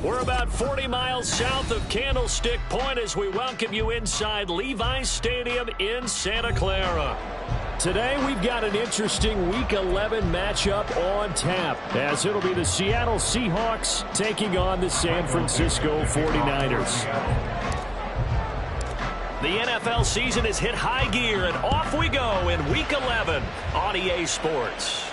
We're about 40 miles south of Candlestick Point as we welcome you inside Levi's Stadium in Santa Clara. Today we've got an interesting Week 11 matchup on tap, as it'll be the Seattle Seahawks taking on the San Francisco 49ers. The NFL season has hit high gear, and off we go in Week 11 on EA Sports.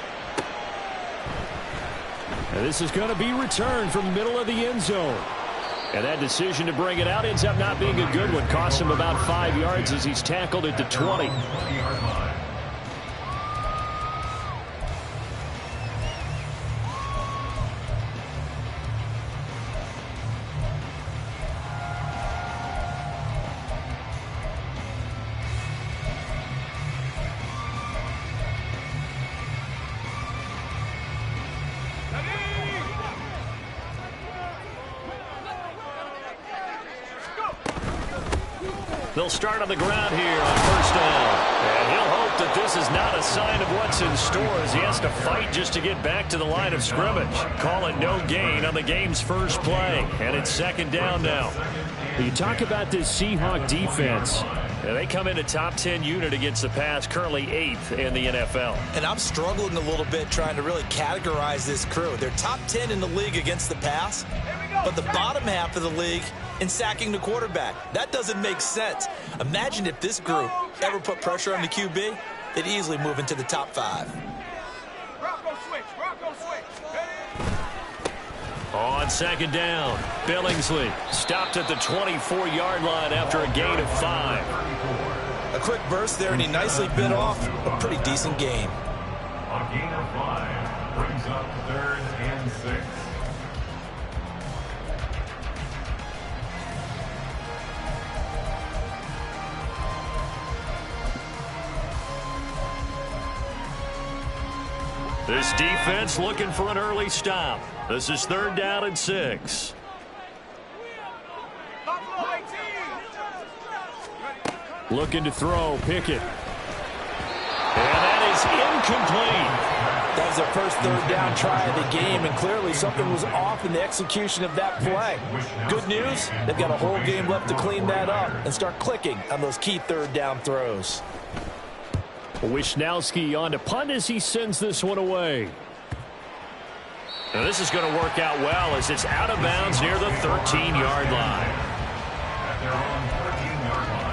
And this is going to be returned from the middle of the end zone. And that decision to bring it out ends up not being a good one. Cost him about 5 yards as he's tackled at the 20. They'll start on the ground here on first down. And he'll hope that this is not a sign of what's in store as he has to fight just to get back to the line of scrimmage. Call it no gain on the game's first play. And it's second down now. You talk about this Seahawk defense. They come in a top 10 unit against the pass, currently 8th in the NFL. And I'm struggling a little bit trying to really categorize this crew. They're top 10 in the league against the pass, but the bottom half of the league in sacking the quarterback. That doesn't make sense. Imagine if this group ever put pressure on the QB, they'd easily move into the top 5. On second down, Billingsley stopped at the 24-yard line after a gain of 5. A quick burst there, and he nicely bit off a pretty decent gain. A gain of 5 brings up 3rd and 6. This defense looking for an early stop. This is 3rd down and 6. Looking to throw, Pickett. And that is incomplete. That was their first 3rd down try of the game, and clearly something was off in the execution of that play. Good news, they've got a whole game left to clean that up and start clicking on those key 3rd down throws. Wishnowski on to punt as he sends this one away. Now this is going to work out well as it's out of bounds near the 13-yard line. At their own 13-yard line.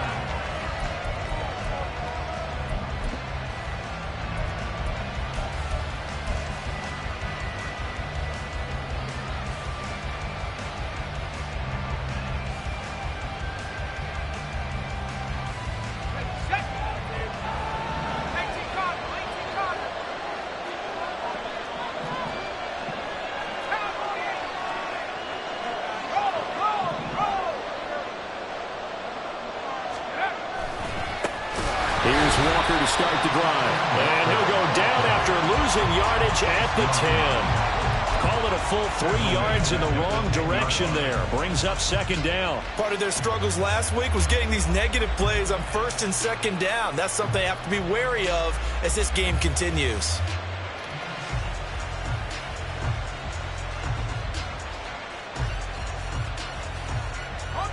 To start the drive. And he'll go down after losing yardage at the 10. Call it a full 3 yards in the wrong direction there. Brings up second down. Part of their struggles last week was getting these negative plays on 1st and 2nd down. That's something they have to be wary of as this game continues.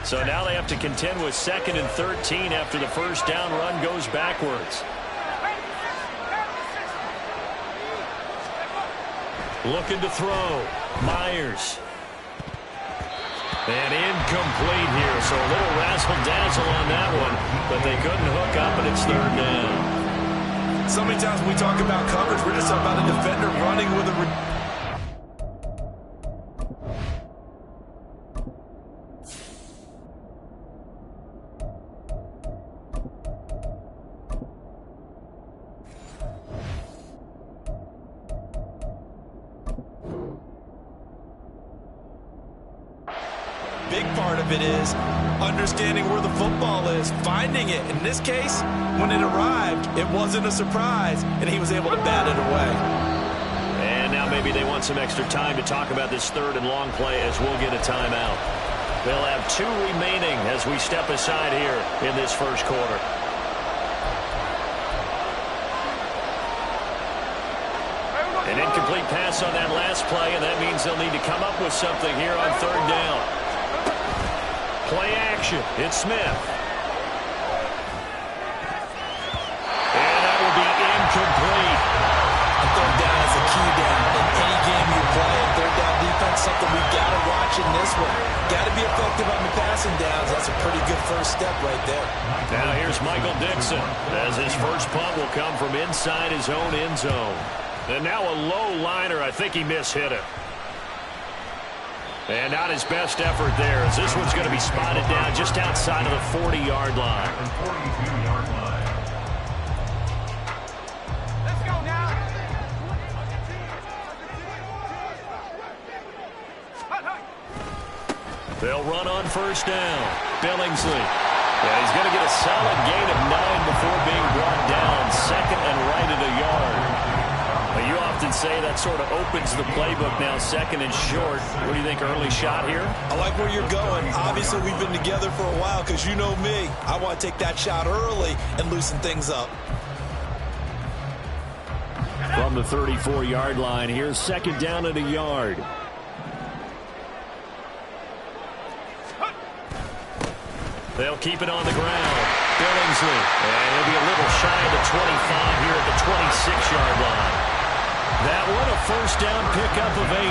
So now they have to contend with 2nd and 13 after the first down run goes backwards. Looking to throw. Myers. And incomplete here. So a little razzle-dazzle on that one, but they couldn't hook up, and it's 3rd down. So many times when we talk about coverage, we're just talking about a defender running with a... Big part of it is understanding where the football is, finding it. In this case, when it arrived, it wasn't a surprise, and he was able to bat it away. And now maybe they want some extra time to talk about this 3rd and long play as we'll get a timeout. They'll have 2 remaining as we step aside here in this first quarter. An incomplete pass on that last play, and that means they'll need to come up with something here on third down. Play action. It's Smith. And that will be incomplete. And third down is a key down. In any game you play, and third down defense, something we've got to watch in this one. Got to be effective on the passing downs. That's a pretty good first step right there. Now here's Michael Dixon, as his first punt will come from inside his own end zone. And now a low liner. I think he mishit it. And not his best effort there, as this one's going to be spotted down just outside of the 40-yard line. 42-yard line. Let's go now. They'll run on first down. Billingsley. And he's going to get a solid gain of 9 before being brought down. Second and right at a yard. Well, you often say that sort of opens the playbook now, second and short. What do you think, early shot here? I like where you're going. Obviously, we've been together for a while because you know me. I want to take that shot early and loosen things up. From the 34-yard line, here's second down at a yard. They'll keep it on the ground. Billingsley. And he'll be a little shy of the 25 here at the 26-yard line. That one a first down pickup of 8.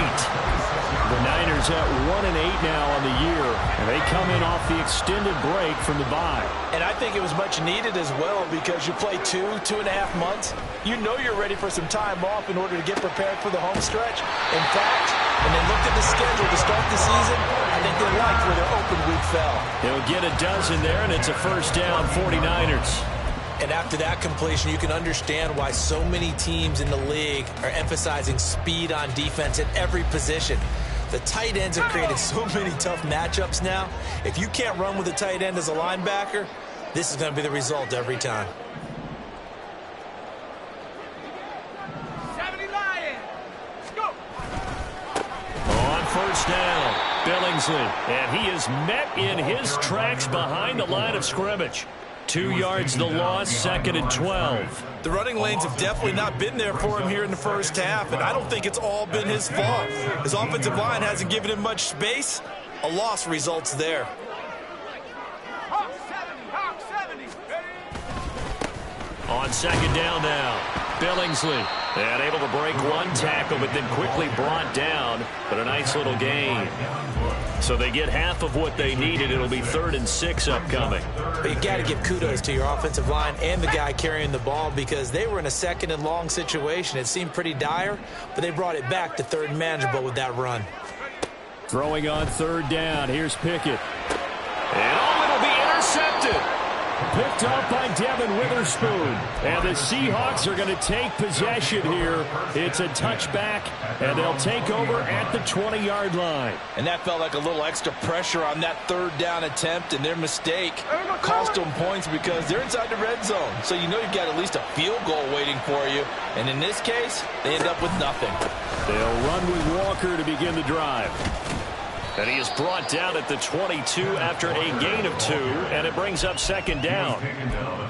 The Niners at 1-8 now on the year, and they come in off the extended break from the bye. And I think it was much needed as well because you play 2.5 months. You know you're ready for some time off in order to get prepared for the home stretch. In fact, when they looked at the schedule to start the season, I think they liked where their open week fell. They'll get a dozen there, and it's a first down, 49ers. And after that completion, you can understand why so many teams in the league are emphasizing speed on defense at every position. The tight ends have created so many tough matchups now. If you can't run with a tight end as a linebacker, this is going to be the result every time. 70 Lions. Let's go. On first down, Billingsley. And he is met in his tracks behind the line of scrimmage. 2 yards the loss, second and 12. The running lanes have definitely not been there for him here in the first half, and I don't think it's all been his fault. His offensive line hasn't given him much space. A loss results there. Hawk 70. Hawk 70. Ready? On second down now, Billingsley. And able to break one tackle, but then quickly brought down. But a nice little gain. So they get half of what they needed. It'll be 3rd and 6 upcoming. But you got to give kudos to your offensive line and the guy carrying the ball because they were in a second and long situation. It seemed pretty dire, but they brought it back to third and manageable with that run. Throwing on third down. Here's Pickett. And it'll be intercepted. Picked up by Devin Witherspoon. And the Seahawks are going to take possession here. It's a touchback, and they'll take over at the 20-yard line. And that felt like a little extra pressure on that third down attempt, and their mistake cost them points because they're inside the red zone. So you know you've got at least a field goal waiting for you. And in this case, they end up with nothing. They'll run with Walker to begin the drive. And he is brought down at the 22 after a gain of 2, and it brings up second down.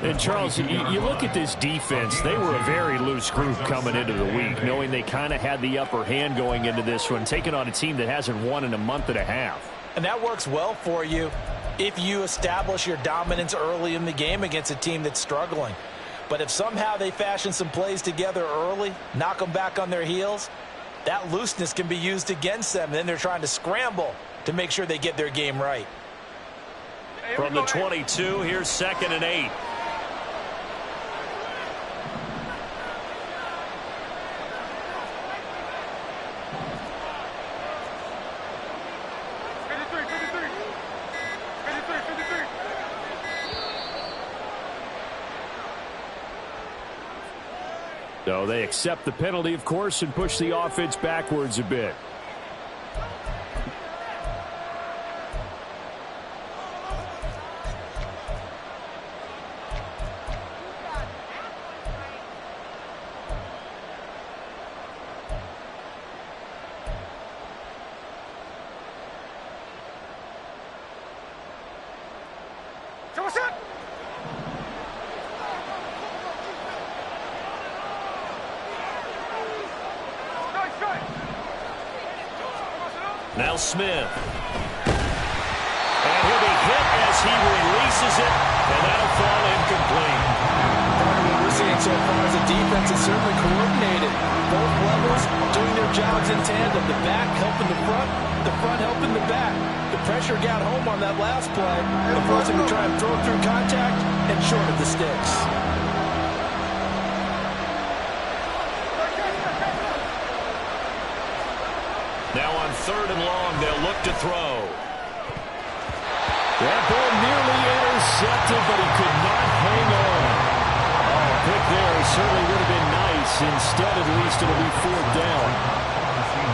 And, Charles, you look at this defense. They were a very loose group coming into the week, knowing they kind of had the upper hand going into this one, taking on a team that hasn't won in a month and a half. And that works well for you if you establish your dominance early in the game against a team that's struggling. But if somehow they fashion some plays together early, knock them back on their heels, that looseness can be used against them. And then they're trying to scramble to make sure they get their game right. From the 22, here's 2nd and 8. So they accept the penalty, of course, and push the offense backwards a bit. So what's up? Now Smith. And he'll be hit as he releases it, and that'll fall incomplete. What we're seeing so far is the defense is certainly coordinated. Both levels doing their jobs in tandem. The back helping the front helping the back. The pressure got home on that last play and forced him to try and throw through contact and short of the sticks. Now on 3rd and long, they'll look to throw. That ball nearly intercepted, but he could not hang on. Oh, pick there certainly would have been nice. Instead, at least, it'll be 4th down.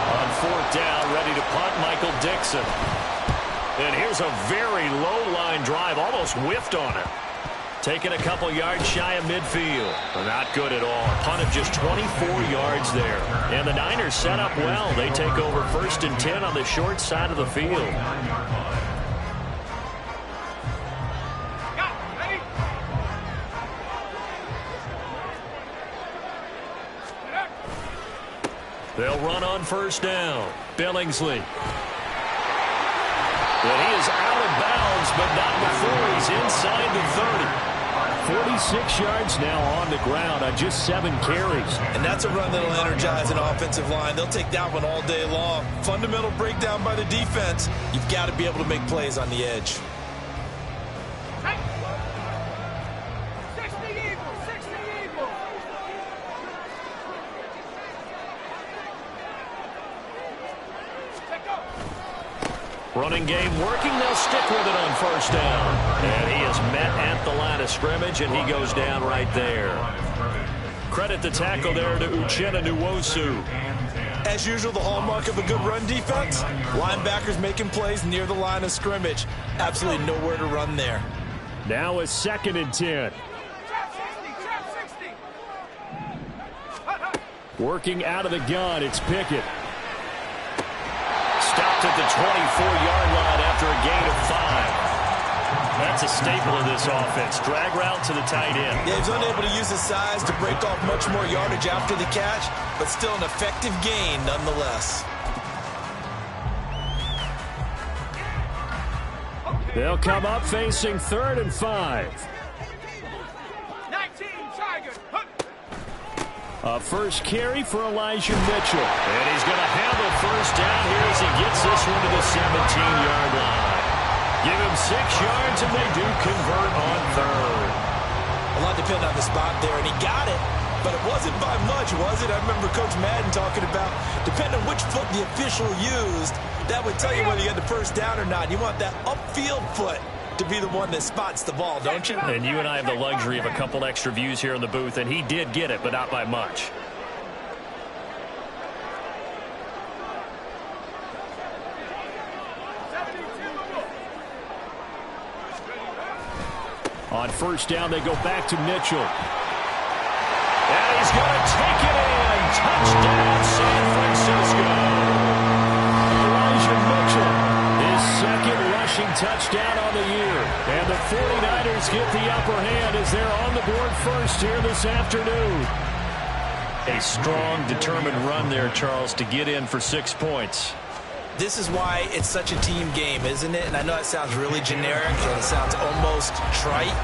On 4th down, ready to punt, Michael Dixon. And here's a very low-line drive, almost whiffed on it. Taking a couple yards shy of midfield. Not good at all. Punt of just 24 yards there. And the Niners set up well. They take over 1st and 10 on the short side of the field. They'll run on 1st down. Billingsley. And he is out of bounds, but not before he's inside the 30. 46 yards now on the ground on just 7 carries. And that's a run that'll energize an offensive line. They'll take that one all day long. Fundamental breakdown by the defense. You've got to be able to make plays on the edge. 60 Eagles, 60 Eagles. Running game working. They'll stick with it on 1st down. And he is met at the line of scrimmage, and he goes down right there. Credit the tackle there to Uchenna Nwosu. As usual, the hallmark of a good run defense, linebackers making plays near the line of scrimmage. Absolutely nowhere to run there. Now a 2nd and 10. Trap 60. Working out of the gun, it's Pickett. Stopped at the 24-yard line after a gain of 5. That's a staple of this offense. Drag route to the tight end. Yeah, he's unable to use his size to break off much more yardage after the catch, but still an effective gain nonetheless. They'll come up facing 3rd and 5. 19 Tiger. A first carry for Elijah Mitchell. And he's going to handle 1st down here as he gets this one to the 17-yard line. Give him 6 yards, and they do convert on 3rd. A lot depend on the spot there, and he got it, but it wasn't by much, was it? I remember Coach Madden talking about, depending on which foot the official used, that would tell you whether you had the 1st down or not. You want that upfield foot to be the one that spots the ball, don't you? And you and I have the luxury of a couple extra views here in the booth, and he did get it, but not by much. On 1st down, they go back to Mitchell. And he's going to take it in. Touchdown, San Francisco. Elijah Mitchell, his 2nd rushing touchdown on the year. And the 49ers get the upper hand as they're on the board first here this afternoon. A strong, determined run there, Charles, to get in for 6 points. This is why it's such a team game, isn't it? And I know it sounds really generic and it sounds almost trite,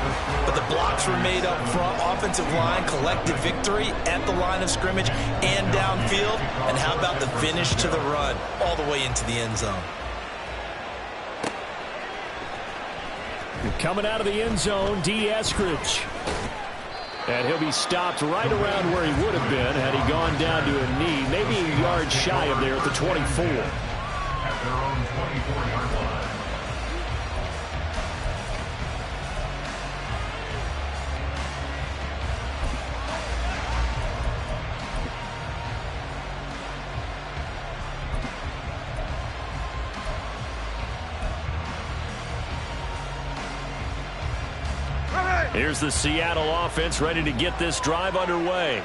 but the blocks were made up front, offensive line, collective victory at the line of scrimmage and downfield. And how about the finish to the run all the way into the end zone? Coming out of the end zone, D. Eskridge. And he'll be stopped right around where he would have been had he gone down to a knee, maybe a yard shy of there at the 24. At their own 24-yard line. Here's the Seattle offense ready to get this drive underway.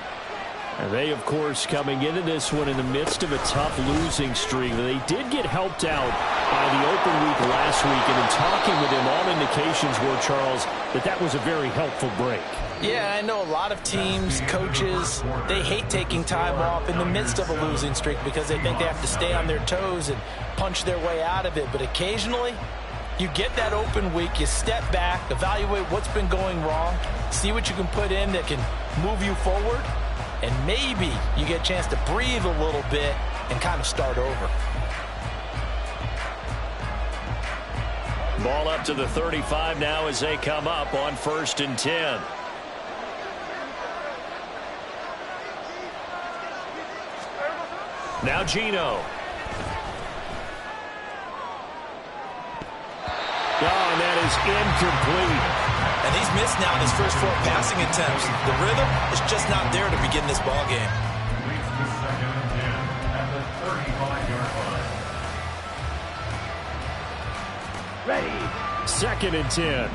And they, of course, coming into this one in the midst of a tough losing streak. They did get helped out by the open week last week, and in talking with him, all indications were, Charles, that was a very helpful break. Yeah, I know a lot of teams, coaches, they hate taking time off in the midst of a losing streak because they think they have to stay on their toes and punch their way out of it. But occasionally, you get that open week, you step back, evaluate what's been going wrong, see what you can put in that can move you forward, and maybe you get a chance to breathe a little bit and kind of start over. Ball up to the 35 now as they come up on 1st and 10. Now Gino. Oh, and that is incomplete. And he's missed now in his first 4 passing attempts. The rhythm is just not there to begin this ball game. Leads to 2nd and 10 at the 35-yard line. Ready. 2nd and 10.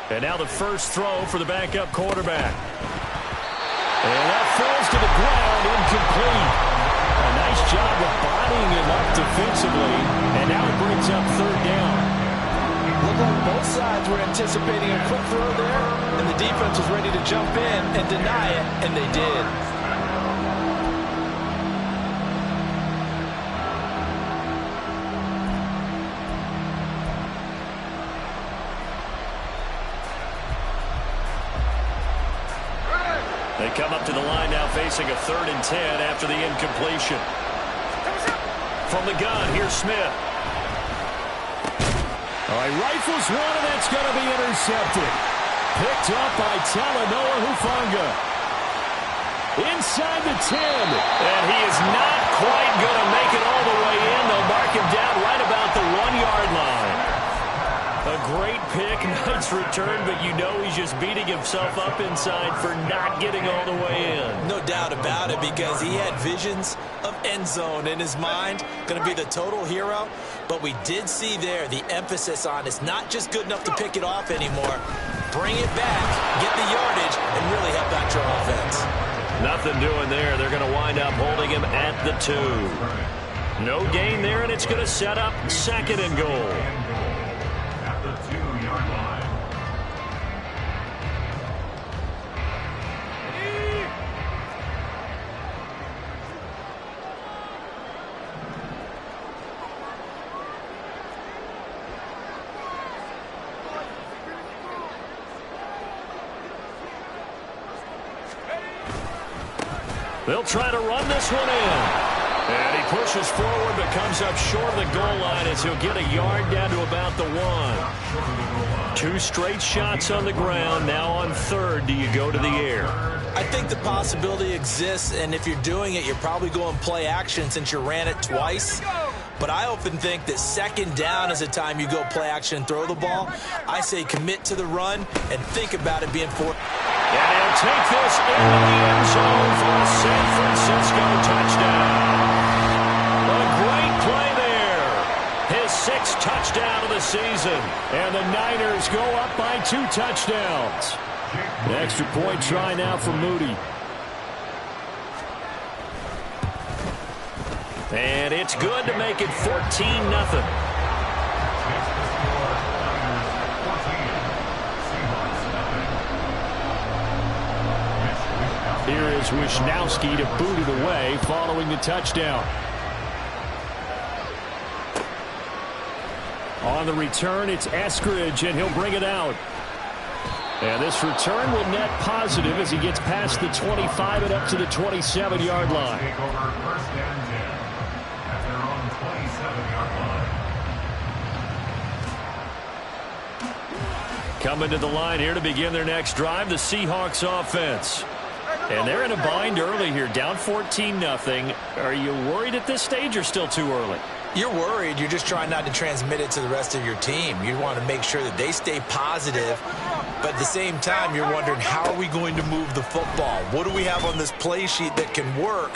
And now the first throw for the backup quarterback. And that falls to the ground, incomplete. A nice job of bodying him up defensively. And now it brings up 3rd down. Looked like both sides were anticipating a quick throw there, and the defense was ready to jump in and deny it, and they did. They come up to the line now facing a 3rd and 10 after the incompletion. From the gun, here's Smith. All right, rifles one, and that's going to be intercepted. Picked up by Talanoa Hufanga. Inside the 10. And he is not quite going to make it all the way in. They'll mark him down right about the 1-yard line. A great pick, nice return, but you know he's just beating himself up inside for not getting all the way in. No doubt about it, because he had visions of end zone in his mind. Going to be the total hero. But we did see there the emphasis on it's not just good enough to pick it off anymore. Bring it back, get the yardage, and really help out your offense. Nothing doing there. They're going to wind up holding him at the 2. No gain there, and it's going to set up 2nd and goal. At the 2-yard line. They'll try to run this one in. And he pushes forward but comes up short of the goal line as he'll get a yard down to about the 1. 2 straight shots on the ground. Now on 3rd, do you go to the air? I think the possibility exists, and if you're doing it, you're probably going play action since you ran it twice. But I often think that 2nd down is the time you go play action and throw the ball. I say commit to the run and think about it being 4. And he'll take this into the end zone for a San Francisco touchdown. A great play there. His 6th touchdown of the season. And the Niners go up by 2 touchdowns. The extra point try now for Moody. And it's good to make it 14-0. Here is Wisnowski to boot it away following the touchdown. On the return, it's Eskridge, and he'll bring it out. And this return will net positive as he gets past the 25 and up to the 27-yard line. Take over 1st and 10 at their own 27-yard line. Coming to the line here to begin their next drive, the Seahawks offense. And they're in a bind early here, down 14-0. Are you worried at this stage or still too early? You're worried. You're just trying not to transmit it to the rest of your team. You want to make sure that they stay positive. But at the same time, you're wondering, how are we going to move the football? What do we have on this play sheet that can work?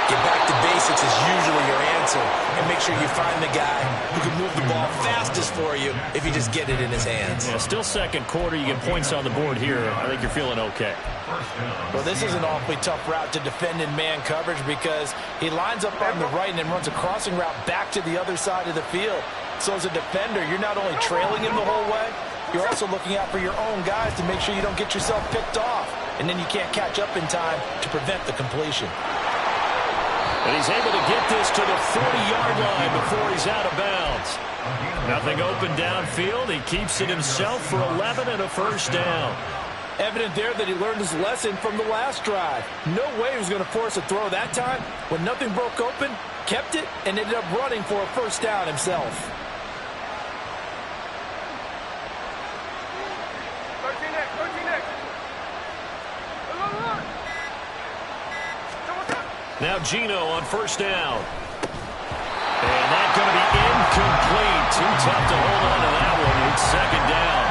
Get back to basics is usually your answer. And make sure you find the guy who can move the ball fastest for you if you just get it in his hands. Yeah, still second quarter. You get points on the board here. I think you're feeling okay. Well, this is an awfully tough route to defend in man coverage because he lines up on the right and then runs a crossing route back to the other side of the field. So as a defender, you're not only trailing him the whole way, you're also looking out for your own guys to make sure you don't get yourself picked off. And then you can't catch up in time to prevent the completion. And he's able to get this to the 40-yard line before he's out of bounds. Nothing open downfield. He keeps it himself for 11 and a first down. Evident there that he learned his lesson from the last drive. No way he was going to force a throw that time. When nothing broke open, kept it, and ended up running for a first down himself. 13X. Now Gino on first down. And that's going to be incomplete. Too tough to hold on to that one. It's second down.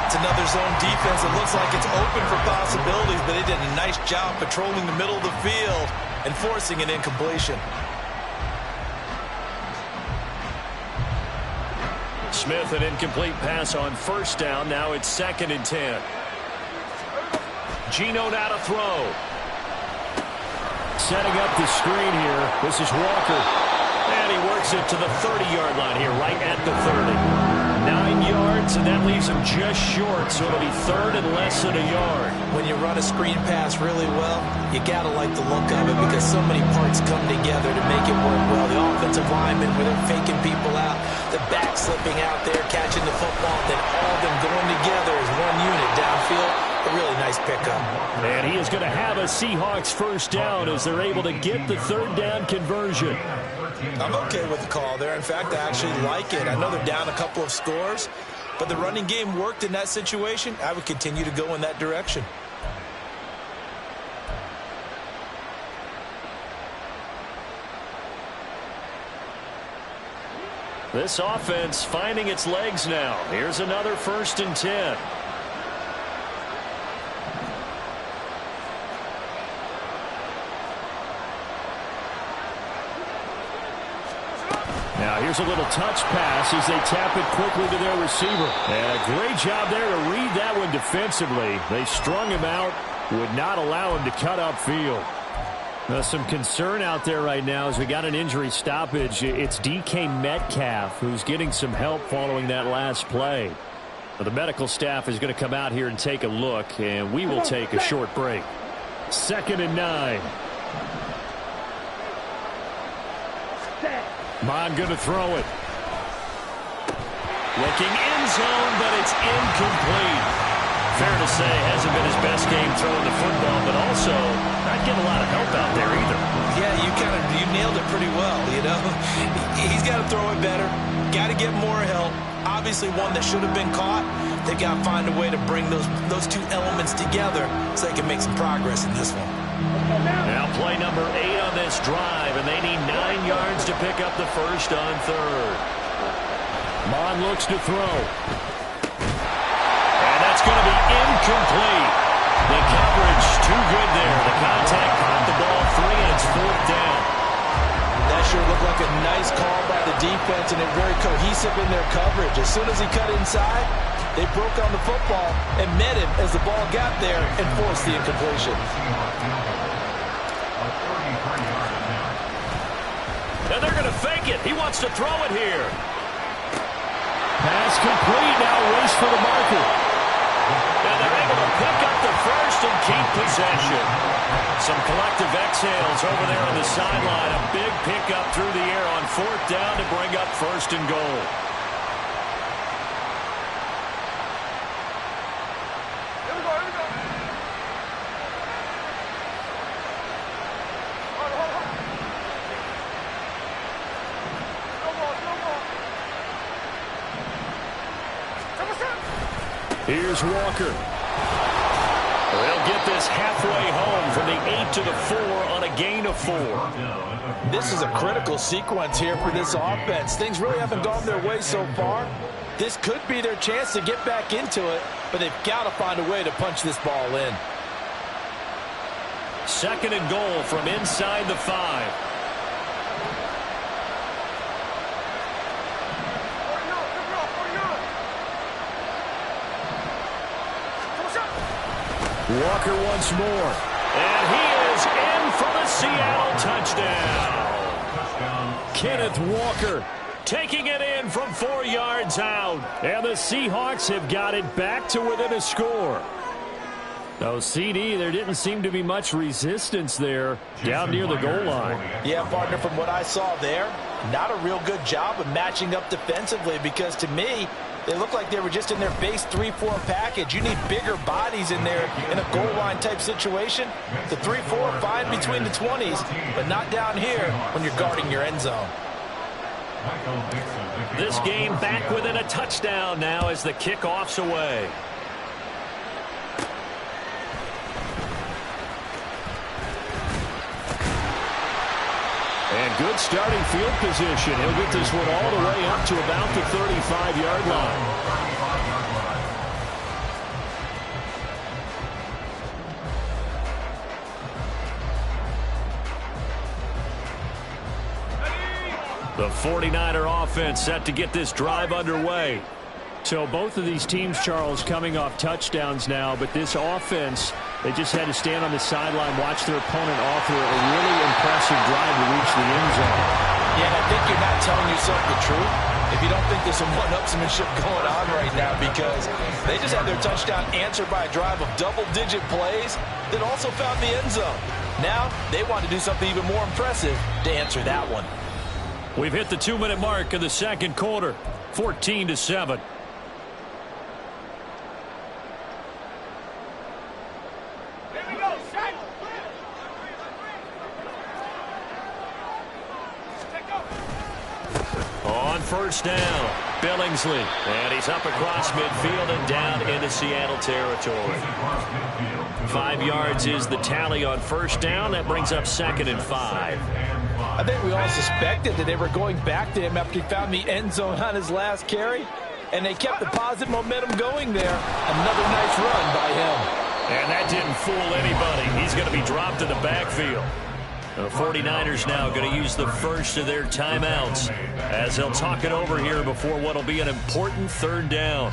It's another zone defense. It looks like it's open for possibilities, but they did a nice job patrolling the middle of the field and forcing an incompletion. Smith, an incomplete pass on first down. Now it's 2nd and 10. Gino now to throw. Setting up the screen here. This is Walker. And he works it to the 30-yard line here, right at the 30. 9 yards, and that leaves him just short, so it'll be 3rd and less than a yard. When you run a screen pass really well, you got to like the look of it because so many parts come together to make it work well. The offensive linemen, where they're faking people out, the back slipping out there, catching the football, then all of them going together as one unit downfield. A really nice pickup. And he is going to have a Seahawks first down as they're able to get the 3rd down conversion. I'm okay with the call there. In fact, I actually like it. I know they're down a couple of scores, but the running game worked in that situation. I would continue to go in that direction. This offense finding its legs now. Here's another 1st and 10. Now here's a little touch pass as they tap it quickly to their receiver. And a great job there to read that one defensively. They strung him out, would not allow him to cut upfield. Some concern out there right now as we got an injury stoppage. It's DK Metcalf who's getting some help following that last play. The medical staff is going to come out here and take a look, and we will take a short break. 2nd and 9. Mon going to throw it. Looking end zone, but it's incomplete. Fair to say, hasn't been his best game throwing the football, but also not getting a lot of help out there either. Yeah, you nailed it pretty well, you know. He's got to throw it better. Got to get more help. Obviously one that should have been caught. They've got to find a way to bring those two elements together so they can make some progress in this one. Now play number 8 on this drive, and they need 9 yards to pick up the first on 3rd. Mon looks to throw. And that's going to be incomplete. The coverage too good there. The contact caught the ball free, and it's 4th down. That sure looked like a nice call by the defense, and they're very cohesive in their coverage. As soon as he cut inside, they broke on the football and met him as the ball got there and forced the incompletion. And they're going to fake it. He wants to throw it here. Pass complete. Now race for the marker. And they're able to pick up the first and keep possession. Some collective exhales over there on the sideline. A big pickup through the air on 4th down to bring up 1st and goal. Here's Walker. They'll get this halfway home from the 8 to the 4 on a gain of 4. This is a critical sequence here for this offense. Things really haven't gone their way so far. This could be their chance to get back into it, but they've got to find a way to punch this ball in. Second and goal from inside the 5. Walker once more. And he is in for the Seattle touchdown. Kenneth Walker taking it in from 4 yards out. And the Seahawks have got it back to within a score. Oh, CD, there didn't seem to be much resistance there down near the goal line. Yeah, partner, from what I saw there, not a real good job of matching up defensively, because to me, they looked like they were just in their base 3-4 package. You need bigger bodies in there in a goal line type situation. The 3-4, fine between the 20s, but not down here when you're guarding your end zone. This game back within a touchdown now as the kickoff's away. And good starting field position. He'll get this one all the way up to about the 35-yard line. The 49er offense set to get this drive underway. So both of these teams, Charles, coming off touchdowns now, but this offense, they just had to stand on the sideline, watch their opponent offer a really impressive drive to reach the end zone. Yeah, and I think you're not telling yourself the truth if you don't think there's some one-upsmanship going on right now, because they just had their touchdown answered by a drive of double-digit plays that also found the end zone. Now they want to do something even more impressive to answer that one. We've hit the 2-minute mark in the second quarter, 14-7. On first down, Billingsley. And he's up across midfield and down into Seattle territory. 5 yards is the tally on first down. That brings up 2nd and 5. I think we all suspected that they were going back to him after he found the end zone on his last carry, and they kept the positive momentum going there. Another nice run by him. And that didn't fool anybody. He's going to be dropped in the backfield. The 49ers now going to use the first of their timeouts as they'll talk it over here before what will be an important third down.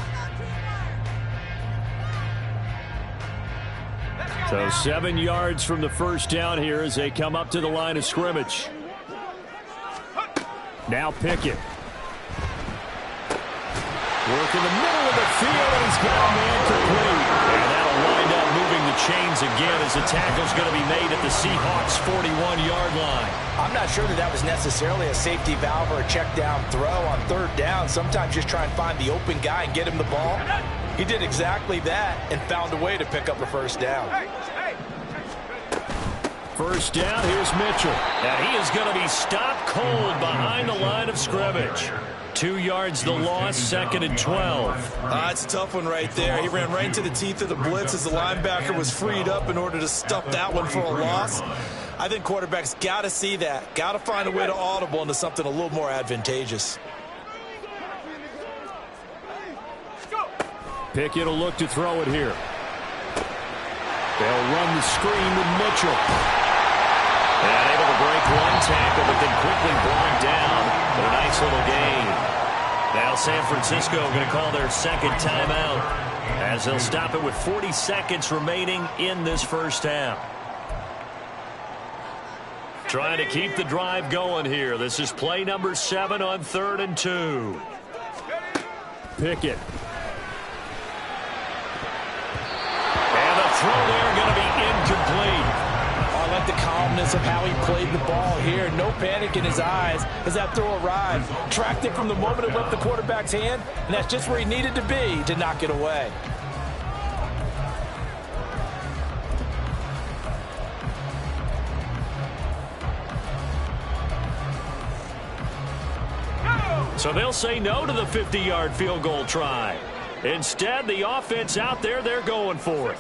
So 7 yards from the first down here as they come up to the line of scrimmage. Now Pickett. Work in the middle of the field, and he's got a man complete. And that'll wind up moving the chains again as the tackle's going to be made at the Seahawks' 41-yard line. I'm not sure that that was necessarily a safety valve or a check down throw on third down. Sometimes just try and find the open guy and get him the ball. He did exactly that and found a way to pick up a first down. First down, here's Mitchell. And he is going to be stopped cold behind the line of scrimmage. 2 yards the loss, 2nd and 12. It's a tough one right there. He ran right into the teeth of the blitz as the linebacker was freed up in order to stuff that one for a loss. I think quarterbacks got to see that. Got to find a way to audible into something a little more advantageous. Pickett will look to throw it here. They'll run the screen with Mitchell. And able to break one tackle, but then quickly brought down. But a nice little gain. Now San Francisco going to call their second timeout as they'll stop it with 40 seconds remaining in this first half. Trying to keep the drive going here. This is play number 7 on 3rd and 2. Pickett. And the throw there going to be incomplete. I like the calmness of how he played the ball here. No panic in his eyes as that throw arrived. Tracked it from the moment it left the quarterback's hand, and that's just where he needed to be to knock it away. So they'll say no to the 50-yard field goal try. Instead, the offense out there, they're going for it.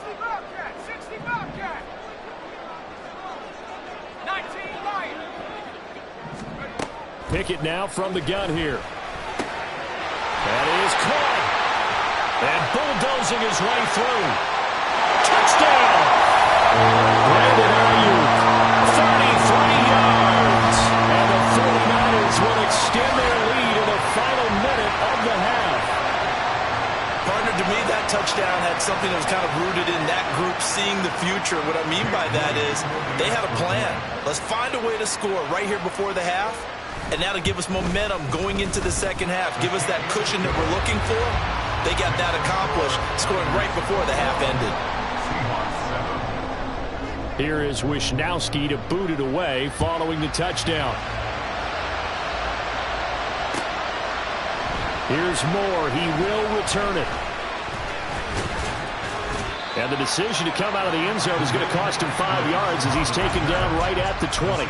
Pickett now from the gun here. That is caught. And bulldozing his way through. Touchdown! Brandon, the future. What I mean by that is they had a plan. Let's find a way to score right here before the half, and that'll give us momentum going into the second half. Give us that cushion that we're looking for. They got that accomplished, scoring right before the half ended. Here is Wisnowski to boot it away following the touchdown. Here's Moore. He will return it. And the decision to come out of the end zone is going to cost him 5 yards as he's taken down right at the 20.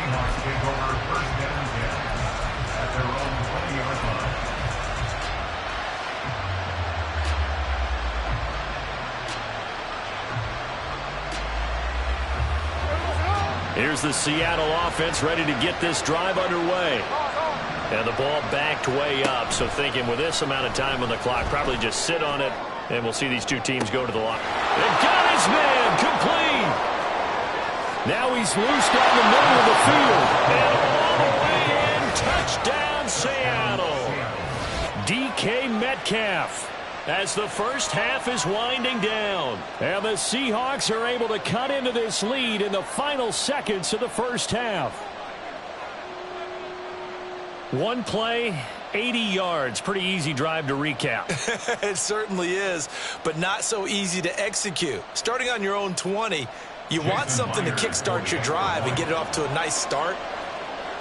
Here's the Seattle offense ready to get this drive underway. And the ball backed way up, so thinking with this amount of time on the clock, probably just sit on it, and we'll see these two teams go to the line. They got his man, complete. Now he's loose down the middle of the field. And all the way in, touchdown Seattle. DK Metcalf. As the first half is winding down. And the Seahawks are able to cut into this lead in the final seconds of the first half. One play, 80 yards. Pretty easy drive to recap. It certainly is, but not so easy to execute. Starting on your own 20, you want something to kickstart your drive and get it off to a nice start.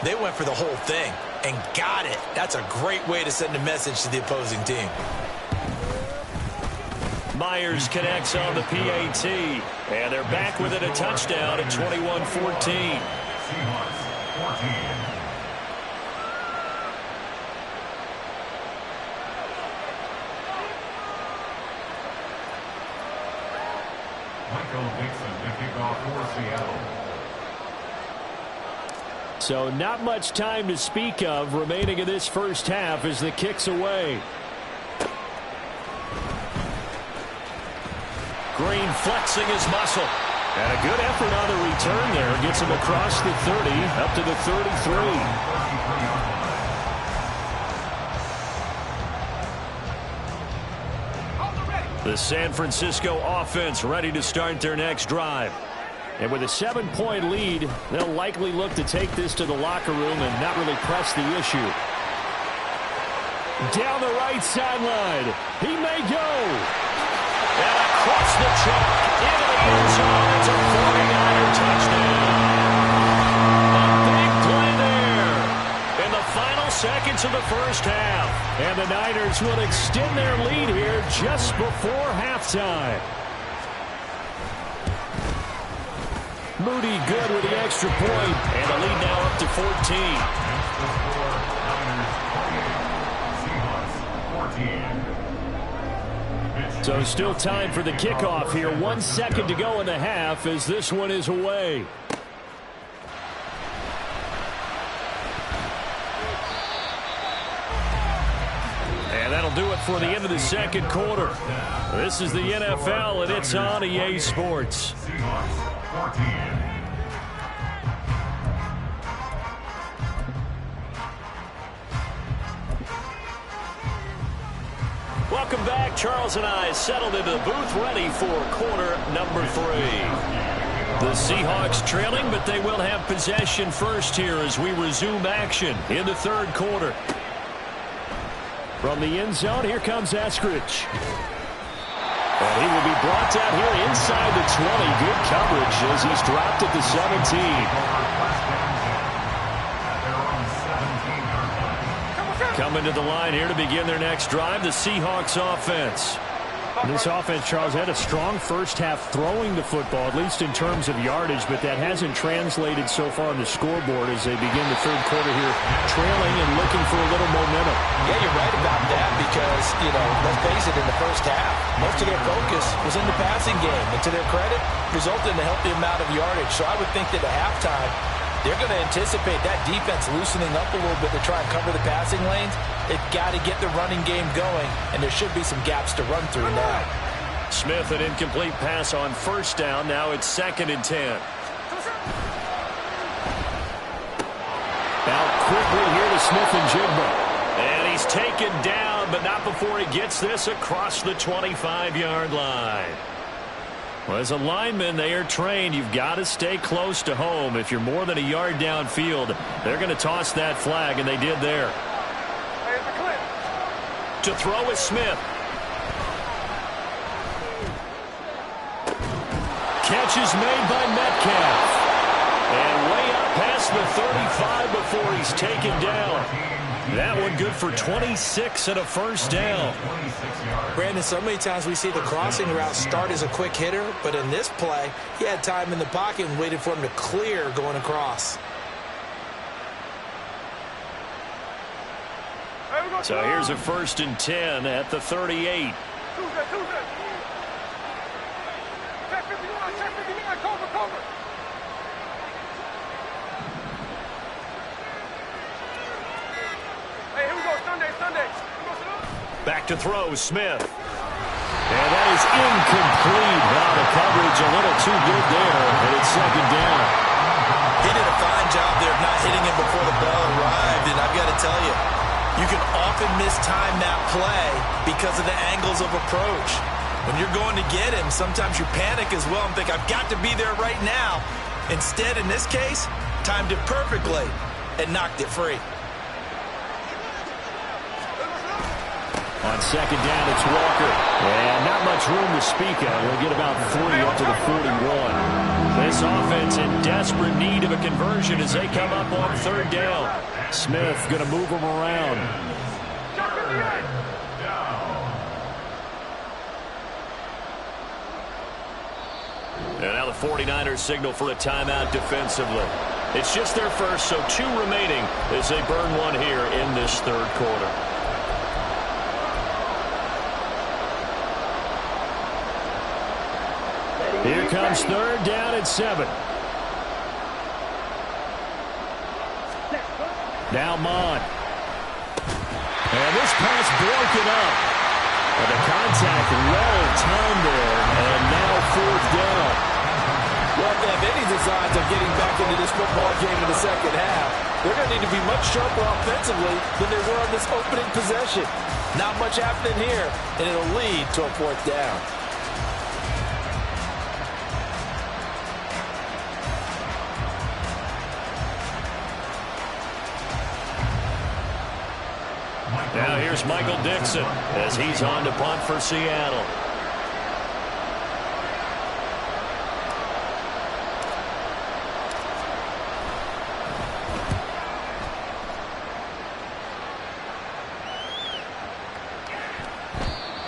They went for the whole thing and got it. That's a great way to send a message to the opposing team. Myers connects on the PAT. And they're back within a touchdown at 21-14. Seahawks 14. Michael Dixon to kick off for Seattle. So not much time to speak of remaining in this first half as the kick's away. Green flexing his muscle. And a good effort on the return there. Gets him across the 30, up to the 33. The San Francisco offense ready to start their next drive. And with a 7-point lead, they'll likely look to take this to the locker room and not really press the issue. Down the right sideline. He may go. And across the chalk, into the end zone. It's a 49er touchdown. A big play there in the final seconds of the first half. And the Niners will extend their lead here just before halftime. Moody good with the extra point. And the lead now up to 14. Seahawks 14. So still time for the kickoff here. 1 second to go in the half as this one is away. And that'll do it for the end of the second quarter. This is the NFL, and it's on EA Sports. Seahawks 14. Welcome back. Charles and I settled into the booth ready for quarter number 3. The Seahawks trailing, but they will have possession first here as we resume action in the third quarter. From the end zone, here comes Eskridge. And he will be brought down here inside the 20. Good coverage as he's dropped at the 17. Coming to the line here to begin their next drive, the Seahawks offense. This offense, Charles, had a strong first half throwing the football, at least in terms of yardage, but that hasn't translated so far on the scoreboard as they begin the third quarter here, trailing and looking for a little momentum. Yeah, you're right about that because, let's face it, in the first half, most of their focus was in the passing game. And to their credit, resulted in a healthy amount of yardage. So I would think that at halftime, they're going to anticipate that defense loosening up a little bit to try and cover the passing lanes. They've got to get the running game going, and there should be some gaps to run through now. Smith, an incomplete pass on first down. Now it's 2nd and 10. Out quickly here to Smith and Jigba. And he's taken down, but not before he gets this across the 25-yard line. Well, as a lineman, they are trained. You've got to stay close to home. If you're more than a yard downfield, they're going to toss that flag, and they did there. To throw is Smith. Catch is made by Metcalf. And way up past the 35 before he's taken down. That one good for 26 and a first down. Brandon, so many times we see the crossing route start as a quick hitter, but in this play, he had time in the pocket and waited for him to clear going across. So here's a 1st and 10 at the 38. Check 59, cover. Hey, here we go, Sunday. Back to throw, Smith. And that is incomplete. Wow, the coverage a little too good there, and it's 2nd down. He did a fine job there of not hitting him before the ball arrived, and I've got to tell you, you can often mistime that play because of the angles of approach. When you're going to get him, sometimes you panic as well and think, I've got to be there right now. Instead, in this case, timed it perfectly and knocked it free. On 2nd down, it's Walker. And not much room to speak of. We'll get about 3 up to the 41. This offense in desperate need of a conversion as they come up on 3rd down. Smith going to move them around. And now the 49ers signal for a timeout defensively. It's just their first, so 2 remaining as they burn one here in this 3rd quarter. Here comes 3rd down and 7. Now M.I.A. And this pass broken up. And the contact well timed there. And now 4th down. Well, if they have any designs of getting back into this football game in the second half, they're going to need to be much sharper offensively than they were on this opening possession. Not much happening here, and it'll lead to a 4th down. Now here's Michael Dixon as he's on to punt for Seattle.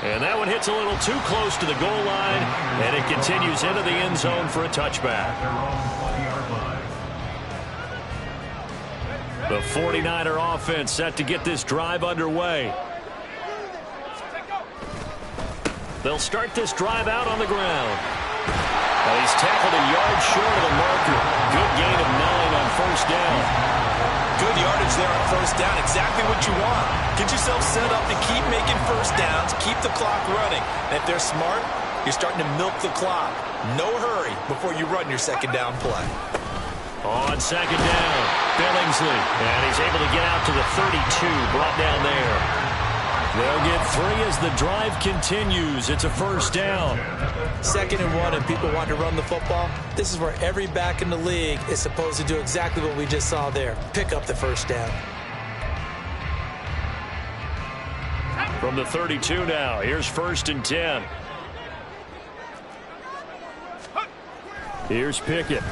And that one hits a little too close to the goal line, and it continues into the end zone for a touchback. The 49er offense set to get this drive underway. They'll start this drive out on the ground. Well, he's tackled a yard short of the marker. Good gain of 9 on 1st down. Good yardage there on 1st down. Exactly what you want. Get yourself set up to keep making 1st downs, keep the clock running. And if they're smart, you're starting to milk the clock. No hurry before you run your 2nd down play. On 2nd down, Billingsley. And he's able to get out to the 32, brought down there. They'll get 3 as the drive continues. It's a 1st down. 2nd and 1, and people want to run the football. This is where every back in the league is supposed to do exactly what we just saw there. Pick up the 1st down. From the 32 now, here's 1st and 10. Here's Pickett.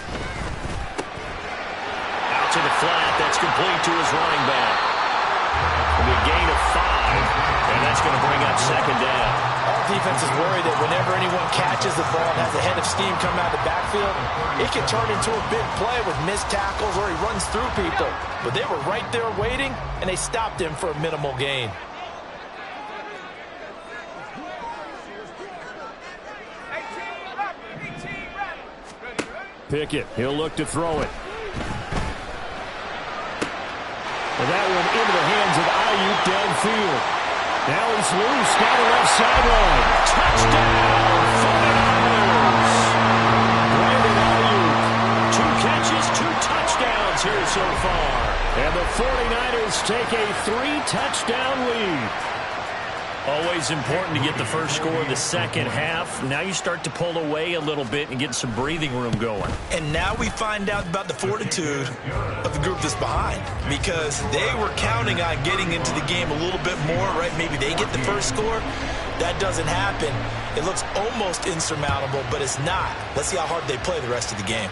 Out to the flat. That's complete to his running back. It'll be a gain of 5, and that's going to bring up 2nd down. Our defense is worried that whenever anyone catches the ball and has a head of steam come out of the backfield, it can turn into a big play with missed tackles or he runs through people. But they were right there waiting, and they stopped him for a minimal gain. Pickett, he'll look to throw it. And that one into the hands of Ayuk downfield. Now he's loose, down the left sideline. Touchdown, 49ers. Brandon Ayuk, 2 catches, 2 touchdowns here so far. And the 49ers take a 3-touchdown lead. Always important to get the first score of the second half. Now you start to pull away a little bit and get some breathing room going. And now we find out about the fortitude of the group that's behind, because they were counting on getting into the game a little bit more, right? Maybe they get the first score. That doesn't happen. It looks almost insurmountable, but it's not. Let's see how hard they play the rest of the game.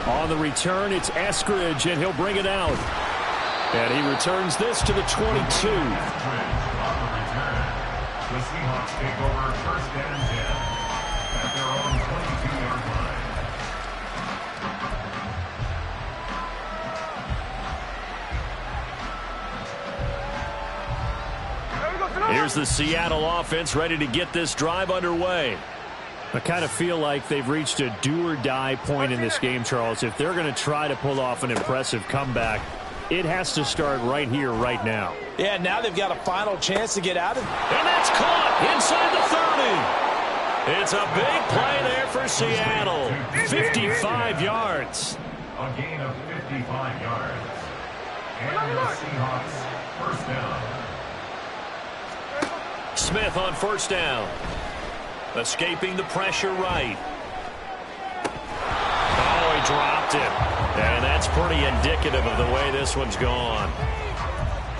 On the return, it's Eskridge, and he'll bring it out. And he returns this to the 22. On the return, the Seahawks take over first and 10 at their own 22-yard line. Here's the Seattle offense ready to get this drive underway. I kind of feel like they've reached a do-or-die point in this game, Charles. If they're going to try to pull off an impressive comeback, it has to start right here, right now. Yeah, now they've got a final chance to get out of it. And that's caught inside the 30. It's a big play there for Seattle. 55 yards. A gain of 55 yards. And the Seahawks first down. Smith on first down. Escaping the pressure right. Oh, he dropped it. And that's pretty indicative of the way this one's gone.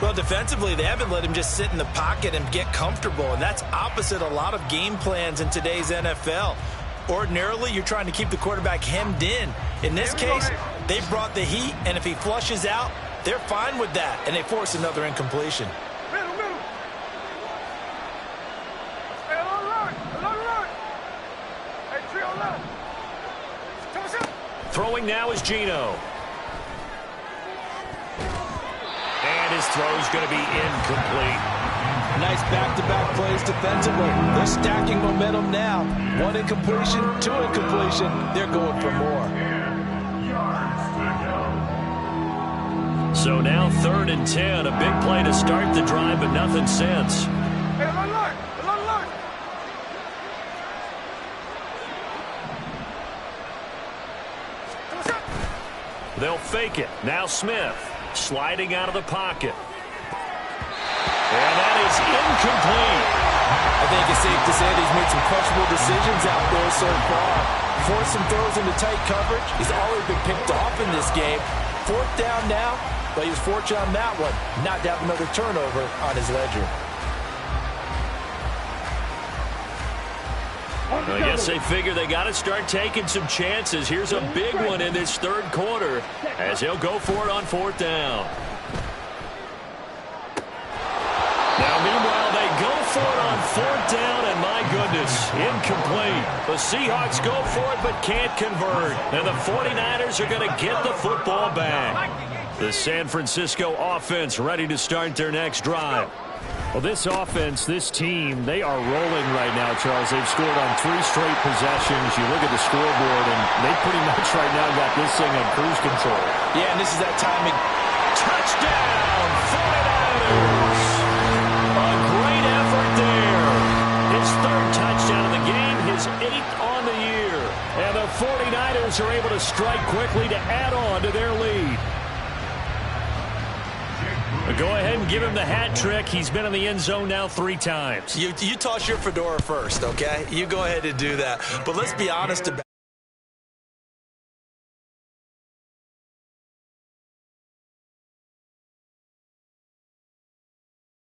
Well, defensively, they haven't let him just sit in the pocket and get comfortable, and that's opposite a lot of game plans in today's NFL. Ordinarily, you're trying to keep the quarterback hemmed in. In this case, they brought the heat, and if he flushes out, they're fine with that, and they force another incompletion. Throwing now is Geno. And his throw's going to be incomplete. Nice back-to-back plays defensively. They're stacking momentum now. One incompletion, two incompletion. They're going for more. So now 3rd and 10. A big play to start the drive, but nothing since. They'll fake it. Now Smith sliding out of the pocket. And that is incomplete. I think it's safe to say that he's made some questionable decisions out there so far. Forced some throws into tight coverage. He's already been picked off in this game. 4th down now, but he was fortunate on that one not to have another turnover on his ledger. I guess they figure they got to start taking some chances. Here's a big one in this 3rd quarter as he'll go for it on 4th down. Now, meanwhile, they go for it on 4th down, and my goodness, incomplete. The Seahawks go for it but can't convert, and the 49ers are going to get the football back. The San Francisco offense ready to start their next drive. Well, this offense, this team, they are rolling right now, Charles. They've scored on 3 straight possessions. You look at the scoreboard, and they pretty much right now got this thing on cruise control. Yeah, and this is that timing. Touchdown, 49ers! A great effort there. His 3rd touchdown of the game, his 8th on the year. And the 49ers are able to strike quickly to add on to their lead. Go ahead and give him the hat trick. He's been in the end zone now 3 times. You toss your fedora first, okay? You go ahead and do that. But let's be honest about